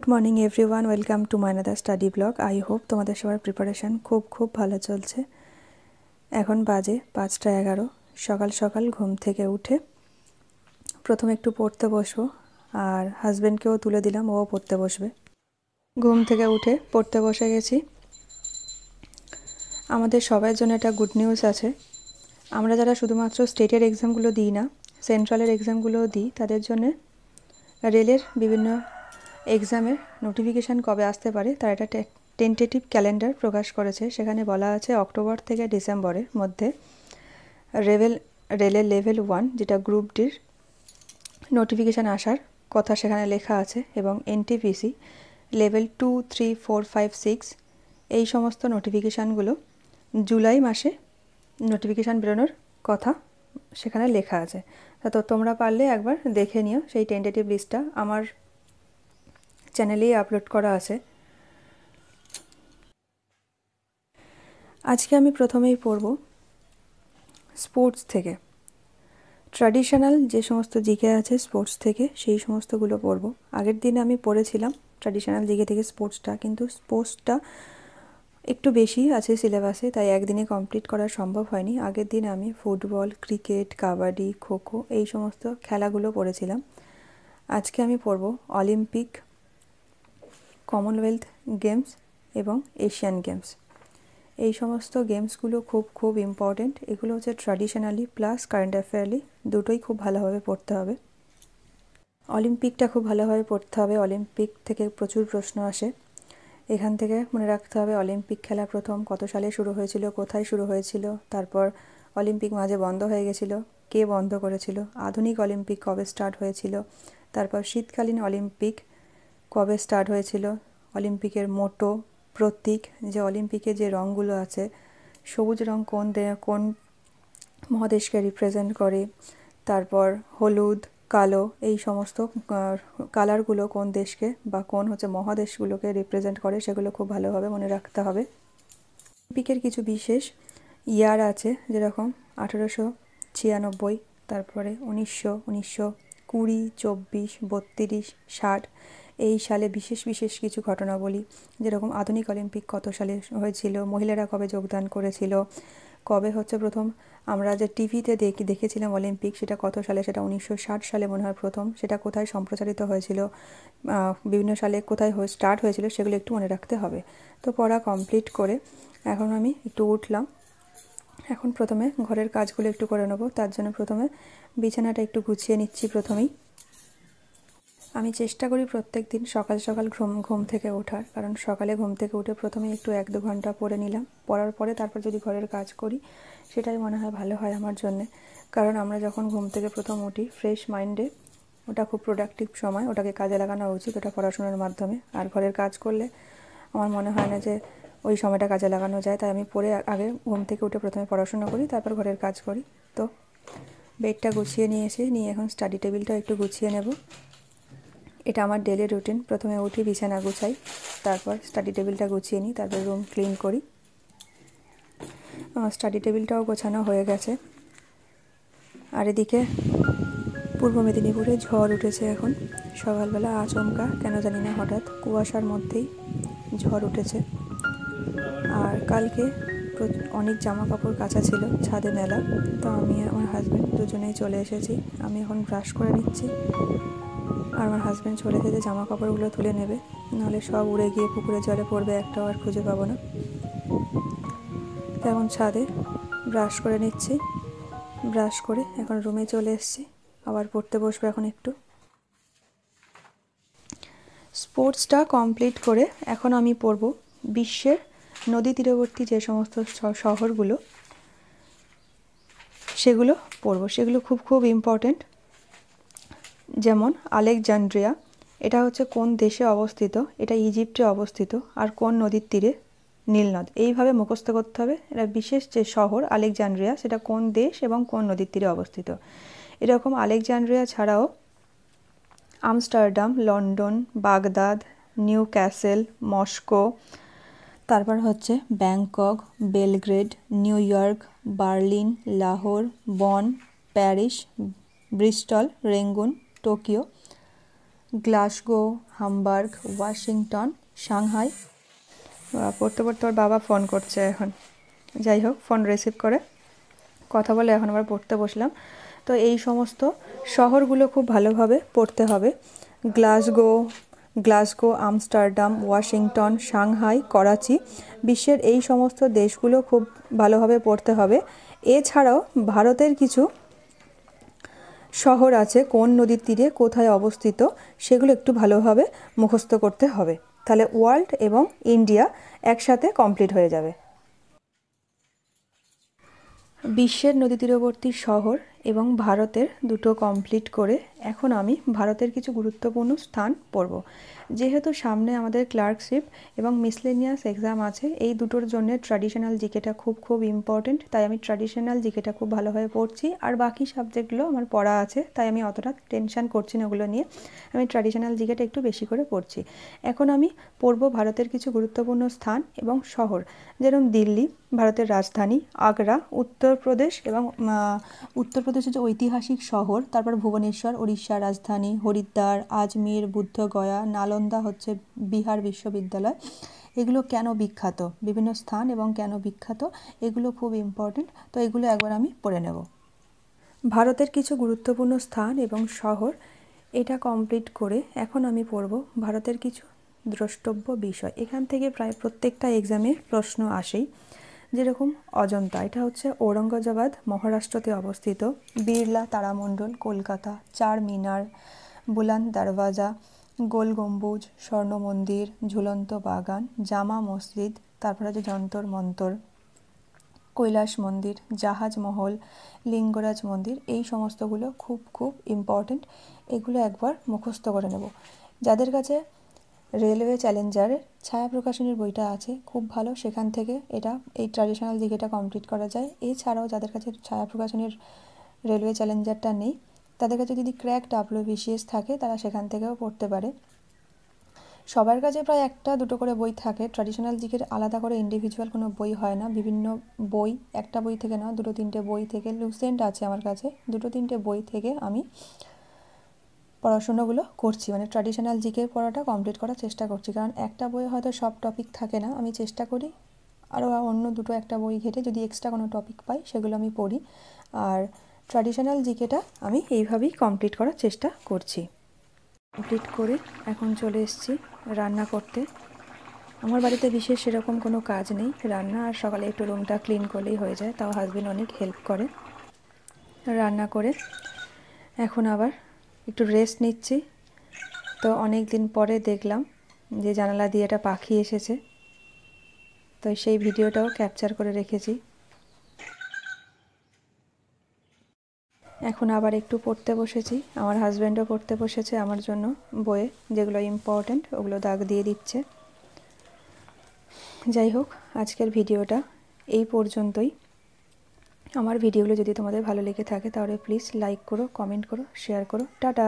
Good morning everyone, welcome to my another study blog. I hope তোমাদের সবার preparation খুব ভালো চলছে। এখন বাজে 5:11। সকাল সকাল ঘুম থেকে উঠে প্রথমে একটু পড়তে বসবো, আর হাজব্যান্ডকেও তুলে দিলাম, ও পড়তে বসবে। ঘুম থেকে উঠে পড়তে বসে গেছি। আমাদের সবার জন্য একটা গুড নিউজ আছে। আমরা যারা শুধুমাত্র স্টেটের এক্সামগুলো দিই না, সেন্ট্রালের এক্সামগুলোও দিই, তাদের জন্য রেলের বিভিন্ন এক্সামের নোটিফিকেশান কবে আসতে পারে তার একটা টেন্টেটিভ ক্যালেন্ডার প্রকাশ করেছে। সেখানে বলা আছে অক্টোবর থেকে ডিসেম্বরের মধ্যে রেলের লেভেল 1 যেটা গ্রুপ ডির নোটিফিকেশান আসার কথা সেখানে লেখা আছে, এবং এনটিপিসি লেভেল 2, 3, 4, 5, 6 এই সমস্ত নোটিফিকেশানগুলো জুলাই মাসে নোটিফিকেশান বেরোনোর কথা সেখানে লেখা আছে। তো তোমরা পারলে একবার দেখে নিও। সেই টেন্টেটিভ লিস্টটা আমার চ্যানেলেই আপলোড করা আছে। আজকে আমি প্রথমেই পড়ব স্পোর্টস থেকে। ট্র্যাডিশনাল যে সমস্ত জিকে আছে স্পোর্টস থেকে, সেই সমস্তগুলো পড়ব। আগের দিনে আমি পড়েছিলাম ট্র্যাডিশনাল জিকে থেকে স্পোর্টসটা, কিন্তু স্পোর্টসটা একটু বেশি আছে সিলেবাসে, তাই একদিনে কমপ্লিট করা সম্ভব হয়নি। আগের দিন আমি ফুটবল, ক্রিকেট, কাবাডি, খোখো এই সমস্ত খেলাগুলো পড়েছিলাম। আজকে আমি পড়ব অলিম্পিক, কমনওয়েলথ গেমস এবং এশিয়ান গেমস। এই সমস্ত গেমসগুলো খুব ইম্পর্টেন্ট। এগুলো হচ্ছে ট্র্যাডিশনালি প্লাস কারেন্ট অ্যাফেয়ারলি, দুটোই খুব ভালোভাবে পড়তে হবে। অলিম্পিকটা খুব ভালোভাবে পড়তে হবে। অলিম্পিক থেকে প্রচুর প্রশ্ন আসে। এখান থেকে মনে রাখতে হবে অলিম্পিক খেলা প্রথম কত সালে শুরু হয়েছিল, কোথায় শুরু হয়েছিল, তারপর অলিম্পিক মাঝে বন্ধ হয়ে গেছিল, কে বন্ধ করেছিল, আধুনিক অলিম্পিক কবে স্টার্ট হয়েছিল, তারপর শীতকালীন অলিম্পিক কবে স্টার্ট হয়েছিল, অলিম্পিকের মোটো, প্রতীক, যে অলিম্পিকে যে রঙগুলো আছে, সবুজ রঙ কোন মহাদেশকে রিপ্রেজেন্ট করে, তারপর হলুদ, কালো এই সমস্ত কালারগুলো কোন দেশকে বা কোন মহাদেশগুলোকে রিপ্রেজেন্ট করে, সেগুলো খুব ভালোভাবে মনে রাখতে হবে। অলিম্পিকের কিছু বিশেষ ইয়ার আছে, যেরকম 1896, তারপরে 1900, 1920, 24, 32, 60 এই সালে বিশেষ কিছু ঘটনাবলী, যেরকম আধুনিক অলিম্পিক কত সালে হয়েছিল, মহিলারা কবে যোগদান করেছিল, কবে প্রথম আমরা যে টিভিতে দেখেছিলাম অলিম্পিক সেটা কত সালে, সেটা 1960 সালে মনে হয় প্রথম, সেটা কোথায় সম্প্রচারিত হয়েছিল, বিভিন্ন সালে কোথায় স্টার্ট হয়েছিল, সেগুলো একটু মনে রাখতে হবে। তো পড়া কমপ্লিট করে এখন আমি একটু উঠলাম। এখন প্রথমে ঘরের কাজগুলো একটু করে নেবো। তার জন্য প্রথমে বিছানাটা একটু গুছিয়ে নিচ্ছি। প্রথমেই আমি চেষ্টা করি প্রত্যেক দিন সকাল সকাল ঘুম থেকে ওঠার, কারণ সকালে ঘুম থেকে উঠে প্রথমে একটু 1-2 ঘন্টা পড়ে নিলাম। পড়ার পরে তারপর যদি ঘরের কাজ করি সেটাই মনে হয় ভালো হয় আমার জন্যে। কারণ আমরা যখন ঘুম থেকে প্রথম উঠি ফ্রেশ মাইন্ডে, ওটা খুব প্রোডাক্টিভ সময়, ওটাকে কাজে লাগানো উচিত, ওটা পড়াশোনার মাধ্যমে। আর ঘরের কাজ করলে আমার মনে হয় না যে ওই সময়টা কাজে লাগানো যায়, তাই আমি পড়ে আগে ঘুম থেকে উঠে প্রথমে পড়াশোনা করি, তারপর ঘরের কাজ করি। তো বেডটা গুছিয়ে নিয়ে এখন স্টাডি টেবিলটা একটু গুছিয়ে নেব। এটা আমার ডেলি রুটিন। প্রথমে উঠি, বিছানা গুছাই, তারপর স্টাডি টেবিলটা গুছিয়ে নিই, তারপর রুম ক্লিন করি। আমার স্টাডি টেবিলটাও গোছানো হয়ে গেছে। আর এদিকে পূর্ব মেদিনীপুরে ঝড় উঠেছে এখন সকালবেলা, আচমকা কেন জানি না, হঠাৎ কুয়াশার মধ্যেই ঝড় উঠেছে। আর কালকে অনেক জামা কাপড় কাচা ছিল ছাদে মেলা, তো আমি আমার হাজব্যান্ড দুজনেই চলে এসেছি। আমি এখন ব্রাশ করে নিচ্ছি, আর আমার হাজব্যান্ড চলে এসেছে জামা কাপড়গুলো তুলে নেবে, নাহলে সব উড়ে গিয়ে পুকুরে জলে পড়বে, একটাও আর খুঁজে পাবো না। এখন ছাদে ব্রাশ করে নিচ্ছি। ব্রাশ করে এখন রুমে চলে এসেছি, আবার পড়তে বসবো এখন একটু। স্পোর্টসটা কমপ্লিট করে এখন আমি পড়ব বিশ্বের নদী তীরবর্তী যে সমস্ত শহরগুলো, সেগুলো পড়ব। সেগুলো খুব ইম্পর্টেন্ট। যেমন আলেকজান্দ্রিয়া, এটা কোন দেশে অবস্থিত, এটা ইজিপ্টে অবস্থিত, আর কোন নদীর তীরে, নীলনদ। এইভাবে মুখস্থ করতে হবে। এটা বিশেষ যে শহর আলেকজান্দ্রিয়া, সেটা কোন দেশ এবং কোন নদীর তীরে অবস্থিত। এরকম আলেকজান্দ্রিয়া ছাড়াও Amsterdam, London, Baghdad, Newcastle, Moscow, তারপর Bangkok, Belgrade, New York, Berlin, Lahore, Bonn, Paris, Bristol, Rangoon, Tokyo, Glasgow, Hamburg, Washington, Shanghai. পড়তে পড়তে ওর বাবা ফোন করছে এখন। যাই হোক, ফোন রিসিভ করে কথা বলে এখন আবার পড়তে বসলাম। তো এই সমস্ত শহরগুলো খুব ভালোভাবে পড়তে হবে। Glasgow, Amsterdam, Washington, Shanghai, Karachi, বিশ্বের এই সমস্ত দেশগুলো খুব ভালোভাবে পড়তে হবে। এছাড়াও ভারতের কিছু শহর আছে কোন নদীর তীরে কোথায় অবস্থিত, সেগুলো একটু ভালোভাবে মুখস্থ করতে হবে। তাহলে ওয়ার্ল্ড এবং ইন্ডিয়া একসাথে কমপ্লিট হয়ে যাবে। বিশ্বের নদী তীরবর্তী শহর এবং ভারতের দুটো কমপ্লিট করে এখন আমি ভারতের কিছু গুরুত্বপূর্ণ স্থান পড়ব। যেহেতু সামনে আমাদের ক্লার্কশিপ এবং মিসলেনিয়াস এক্সাম আছে, এই দুটোর জন্য ট্র্যাডিশনাল জিকেটা খুব ইম্পর্টেন্ট, তাই আমি ট্র্যাডিশনাল জিকেটা খুব ভালোভাবে পড়ছি। আর বাকি সাবজেক্টগুলো আমার পড়া আছে, তাই আমি অতটা টেনশন করছি না ওগুলো নিয়ে। আমি ট্র্যাডিশনাল জিকেটা একটু বেশি করে পড়ছি। এখন আমি পড়ব ভারতের কিছু গুরুত্বপূর্ণ স্থান এবং শহর, যেরকম দিল্লি ভারতের রাজধানী, আগ্রা উত্তরপ্রদেশ এবং উত্তরপ্রদেশের যে ঐতিহাসিক শহর, তারপর ভুবনেশ্বর উড়িষ্যার রাজধানী, হরিদ্বার, আজমির, বুদ্ধগয়া, নালন্দা হচ্ছে বিহার বিশ্ববিদ্যালয়। এগুলো কেন বিখ্যাত, বিভিন্ন স্থান এবং কেন বিখ্যাত, এগুলো খুব ইম্পর্টেন্ট, তো এগুলো একবার আমি পড়ে নেব। ভারতের কিছু গুরুত্বপূর্ণ স্থান এবং শহর, এটা কমপ্লিট করে এখন আমি পড়ব ভারতের কিছু দ্রষ্টব্য বিষয়। এখান থেকে প্রায় প্রত্যেকটা এক্সামে প্রশ্ন আসেই। যেরকম অজন্তা, এটা হচ্ছে ঔরঙ্গাবাদ মহারাষ্ট্রতে অবস্থিত। বিড়লা তারামণ্ডল কলকাতা, চার মিনার, বুলন্দ দরওয়াজা, গোল গম্বুজ, স্বর্ণ মন্দির, ঝুলন্ত বাগান, জামা মসজিদ, তারপরে আছে যন্তর মন্তর, কৈলাস মন্দির, জাহাজ মহল, লিঙ্গরাজ মন্দির, এই সমস্তগুলো খুব ইম্পর্টেন্ট। এগুলো একবার মুখস্থ করে নেব। যাদের কাছে রেলওয়ে চ্যালেঞ্জারের ছায়া প্রকাশনীর বইটা আছে, খুব ভালো, সেখান থেকে এই ট্র্যাডিশনাল জিকেটা কমপ্লিট করা যায়। এছাড়াও যাদের কাছে ছায়া প্রকাশনীর রেলওয়ে চ্যালেঞ্জারটা নেই, তাদের কাছে যদি ক্র্যাক WBCS থাকে, তারা সেখান থেকেও পড়তে পারে। সবার কাছে প্রায় একটা দুটো করে বই থাকে। ট্র্যাডিশনাল জিকের আলাদা করে ইন্ডিভিজুয়াল কোনো বই হয় না, বিভিন্ন বই, একটা বই থেকে না, দুটো তিনটে বই থেকে, লুসেন্ট আছে আমার কাছে, দুটো তিনটে বই থেকে আমি পড়াশোনাগুলো করছি, মানে ট্র্যাডিশনাল জিকের পড়াটা কমপ্লিট করার চেষ্টা করছি। কারণ একটা বই হয়তো সব টপিক থাকে না, আমি চেষ্টা করি আরও অন্য দুটো একটা বই ঘেটে যদি এক্সট্রা কোনো টপিক পাই সেগুলো আমি পড়ি। আর ট্র্যাডিশনাল জিকেটা আমি এইভাবেই কমপ্লিট করার চেষ্টা করছি। কমপ্লিট করে এখন চলে এসেছি রান্না করতে। আমার বাড়িতে বিশেষ সেরকম কোনো কাজ নেই, রান্না আর সকালে একটু রুমটা ক্লিন করলেই হয়ে যায়, তাও হাজবেন্ড অনেক হেল্প করে। রান্না করে এখন আবার একটু রেস্ট নিচ্ছি। তো অনেক দিন পরে দেখলাম যে জানালা দিয়ে একটা পাখি এসেছে, তো সেই ভিডিওটাও ক্যাপচার করে রেখেছি। এখন আবার একটু পড়তে বসেছি, আমার হাজব্যান্ডও পড়তে বসেছে আমার জন্য বইয়ে, যেগুলো ইম্পর্ট্যান্ট ওগুলো দাগ দিয়ে দিচ্ছে। যাই হোক, আজকের ভিডিওটা এই পর্যন্তই। আমার ভিডিওগুলো যদি তোমাদের ভালো লেগে থাকে তাহলে প্লিজ লাইক করো, কমেন্ট করো, শেয়ার করো। টাটা।